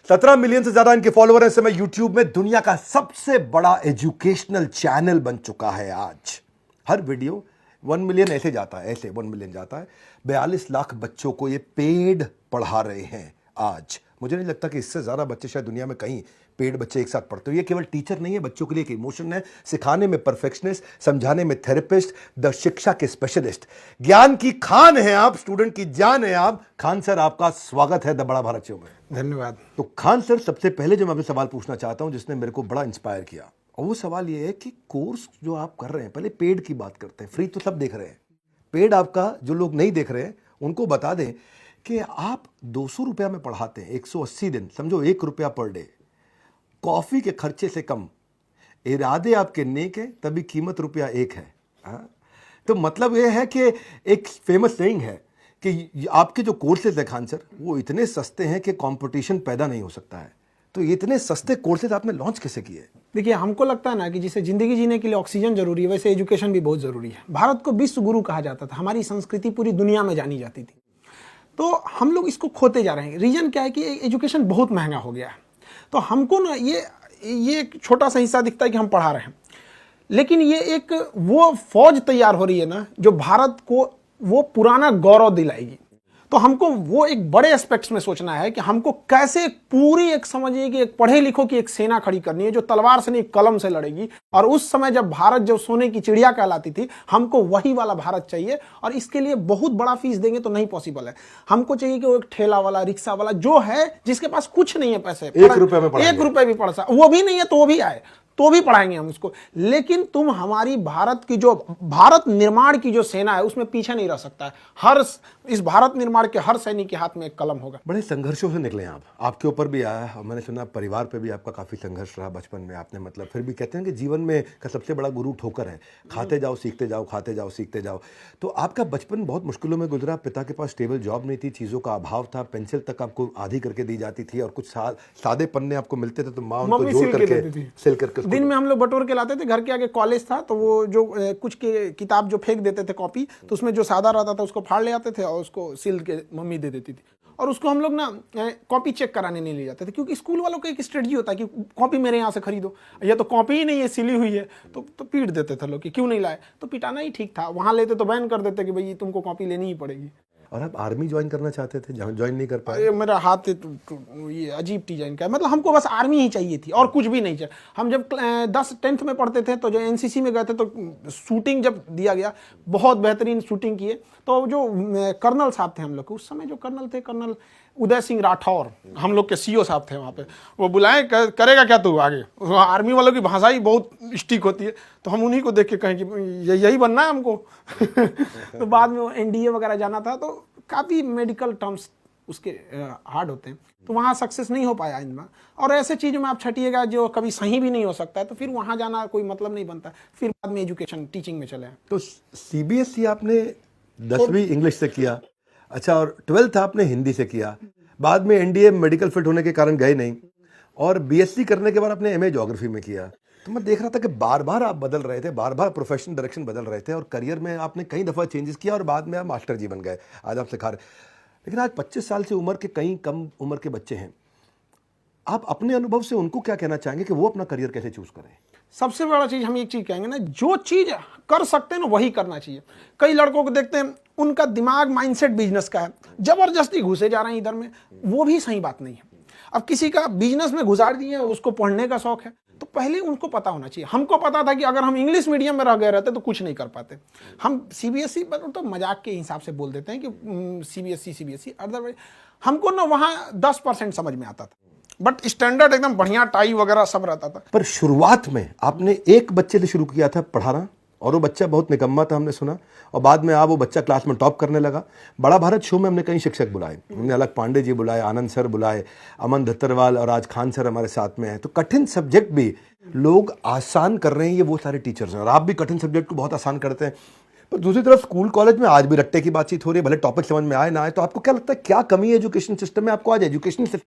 17 million से ज्यादा इनके फॉलोअर हैं इस समय यूट्यूब में। दुनिया का सबसे बड़ा एजुकेशनल चैनल बन चुका है आज। हर वीडियो 1 मिलियन ऐसे जाता है, ऐसे 1 मिलियन जाता है। 42 लाख बच्चों को ये पेड पढ़ा रहे हैं आज। मुझे नहीं लगता कि इससे ज्यादा बच्चे शायद दुनिया में कहीं पेड बच्चे एक साथ पढ़ते हो। ये केवल टीचर नहीं है, बच्चों के लिए एक इमोशन है। सिखाने में परफेक्शनिस्ट, समझाने में थेरेपिस्ट, द शिक्षा के स्पेशलिस्ट। ज्ञान की खान है आप, स्टूडेंट की जान है आप। खान सर, आपका स्वागत है द बड़ा भारत शो में। धन्यवाद। तो खान सर, सबसे पहले जो मैं आपसे सवाल पूछना चाहता हूं जिसने मेरे को बड़ा इंस्पायर किया, और वो सवाल ये है कि कोर्स जो आप कर रहे हैं, पहले पेड की बात करते हैं। फ्री तो सब देख रहे हैं, पेड आपका जो लोग नहीं देख रहे हैं उनको बता दें कि आप 200 रुपया में पढ़ाते हैं 180 दिन, समझो 1 रुपया पर डे, कॉफी के खर्चे से कम। इरादे आपके नेक है तभी कीमत रुपया 1 है। हाँ? तो मतलब यह है कि एक फेमस सेइंग है कि आपके जो कोर्सेज है खान सर, वो इतने सस्ते हैं कि कंपटीशन पैदा नहीं हो सकता है। तो इतने सस्ते कोर्सेज आपने लॉन्च कैसे किए? देखिए, हमको लगता है ना कि जिसे जिंदगी जीने के लिए ऑक्सीजन जरूरी है, वैसे एजुकेशन भी बहुत जरूरी है। भारत को विश्व गुरु कहा जाता था, हमारी संस्कृति पूरी दुनिया में जानी जाती थी। तो हम लोग इसको खोते जा रहे हैं। रीजन क्या है कि एजुकेशन बहुत महंगा हो गया है। तो हमको ना ये एक छोटा सा हिस्सा दिखता है कि हम पढ़ा रहे हैं, लेकिन ये एक वो फौज तैयार हो रही है ना जो भारत को वो पुराना गौरव दिलाएगी। तो हमको वो एक बड़े एस्पेक्ट्स में सोचना है कि हमको कैसे पूरी एक समझिए कि एक पढ़े लिखों की एक सेना खड़ी करनी है जो तलवार से नहीं कलम से लड़ेगी। और उस समय जब भारत जो सोने की चिड़िया कहलाती थी, हमको वही वाला भारत चाहिए। और इसके लिए बहुत बड़ा फीस देंगे तो नहीं पॉसिबल है। हमको चाहिए कि वो एक ठेला वाला, रिक्शा वाला जो है, जिसके पास कुछ नहीं है पैसे, 1 रुपये में पढ़ाएंगे। 1 रुपये भी पढ़ सकता, वो भी नहीं है तो वो भी आए तो भी पढ़ाएंगे हम उसको। लेकिन तुम हमारी भारत की जो भारत निर्माण की जो सेना है उसमें पीछे नहीं रह सकता है। इस भारत निर्माण के हर सैनिक के हाथ में एक कलम होगा। बड़े संघर्षों से निकले आप, आपके ऊपर भी आया और मैंने सुना परिवार पे भी आपका काफ़ी संघर्ष रहा बचपन में। आपने मतलब फिर भी कहते हैं कि जीवन में का सबसे बड़ा गुरु ठोकर है। खाते जाओ सीखते जाओ, खाते जाओ सीखते जाओ। तो आपका बचपन बहुत मुश्किलों में गुजरा। पिता के पास स्टेबल जॉब नहीं थी, चीज़ों का अभाव था, पेंसिल तक आपको आधी करके दी जाती थी और कुछ सादे पन्ने आपको मिलते थे तो माँ उनको जोड़ करके सिल करके दिन में हम लोग बटोर के लाते थे। घर के आगे कॉलेज था तो वो जो कुछ के किताब जो फेंक देते थे कॉपी, तो उसमें जो सादा रहता था उसको फाड़ ले आते थे और उसको सिल के मम्मी दे देती थी। और उसको हम लोग ना कॉपी चेक कराने नहीं ले जाते थे, क्योंकि स्कूल वालों का एक स्ट्रेटजी होता है कि कॉपी मेरे यहाँ से खरीदो, ये तो कॉपी ही नहीं है, सिली हुई है। तो पीट देते थे लोग कि क्यों नहीं लाए। तो पिटाना ही ठीक था। वहाँ लेते तो बैन कर देते कि भाई तुमको कॉपी लेनी ही पड़ेगी। और आप आर्मी ज्वाइन करना चाहते थे, ज्वाइन नहीं कर पाए? मेरा हाथ ये अजीब डिजाइन का है। मतलब हमको बस आर्मी ही चाहिए थी और कुछ भी नहीं चाहिए। हम जब 10th में पढ़ते थे तो जो एनसीसी में गए थे तो शूटिंग जब दिया गया, बहुत बेहतरीन शूटिंग किए। तो जो कर्नल साहब थे हम लोग के उस समय, जो कर्नल थे, कर्नल उदय सिंह राठौर, हम लोग के सीओ साहब थे वहाँ पे। वो बुलाए, करेगा क्या तू आगे? आर्मी वालों की भाषा ही बहुत स्टिक होती है। तो हम उन्हीं को देख के कहें कि यही बनना है हमको। तो बाद में एनडीए वगैरह जाना था तो काफ़ी मेडिकल टर्म्स उसके हार्ड होते हैं, तो वहाँ सक्सेस नहीं हो पाया इनमें। और ऐसे चीज़ों में आप छटिएगा जो कभी सही भी नहीं हो सकता है, तो फिर वहाँ जाना कोई मतलब नहीं बनता। फिर बाद में एजुकेशन टीचिंग में चले। तो सीबीएसई आपने 10वीं इंग्लिश से किया, अच्छा, और 12th आपने हिंदी से किया। बाद में एनडीए मेडिकल फिट होने के कारण गए नहीं, और बीएससी करने के बाद आपने एमए ज्योग्राफी में किया। तो मैं देख रहा था कि बार बार आप बदल रहे थे, बार बार प्रोफेशनल डायरेक्शन बदल रहे थे, और करियर में आपने कई दफ़ा चेंजेस किया और बाद में आप मास्टर जी बन गए। आज आप सिखा रहे। लेकिन आज 25 साल से उम्र के कई कम उम्र के बच्चे हैं, आप अपने अनुभव से उनको क्या कहना चाहेंगे कि वो अपना करियर कैसे चूज करें? सबसे बड़ा चीज़ हम एक चीज़ कहेंगे ना, जो चीज़ कर सकते हैं ना वही करना चाहिए। कई लड़कों को देखते हैं, उनका दिमाग माइंडसेट बिजनेस का है, जबरदस्ती घुसे जा रहे हैं इधर में, वो भी सही बात नहीं है। अब किसी का बिजनेस में घुसा दिए, उसको पढ़ने का शौक है, तो पहले उनको पता होना चाहिए। हमको पता था कि अगर हम इंग्लिश मीडियम में रह गए रहते तो कुछ नहीं कर पाते। हम सीबीएसई तो मजाक के हिसाब से बोल देते हैं कि सीबीएसई। अदरवाइज हमको ना वहाँ 10% समझ में आता था, बट स्टैंडर्ड एकदम बढ़िया टाई वगैरह सब रहता था। पर शुरुआत में आपने एक बच्चे से शुरू किया था पढ़ाना, और वो बच्चा बहुत निकम्मा था हमने सुना, और बाद में आप वो बच्चा क्लास में टॉप करने लगा। बड़ा भारत शो में हमने कई शिक्षक बुलाए, हमने अलग पांडे जी बुलाए, आनंद सर बुलाए, अमन धत्तरवाल, और आज खान सर हमारे साथ में हैं। तो कठिन सब्जेक्ट भी लोग आसान कर रहे हैं, ये वो सारे टीचर्स हैं, और आप भी कठिन सब्जेक्ट को बहुत आसान करते हैं। पर दूसरी तरफ स्कूल कॉलेज में आज भी रट्टे की बातचीत हो रही है, भले टॉपिक समझ में आए ना आए। तो आपको क्या लगता है, क्या कमी है एजुकेशन सिस्टम में? आपको आज एजुकेशन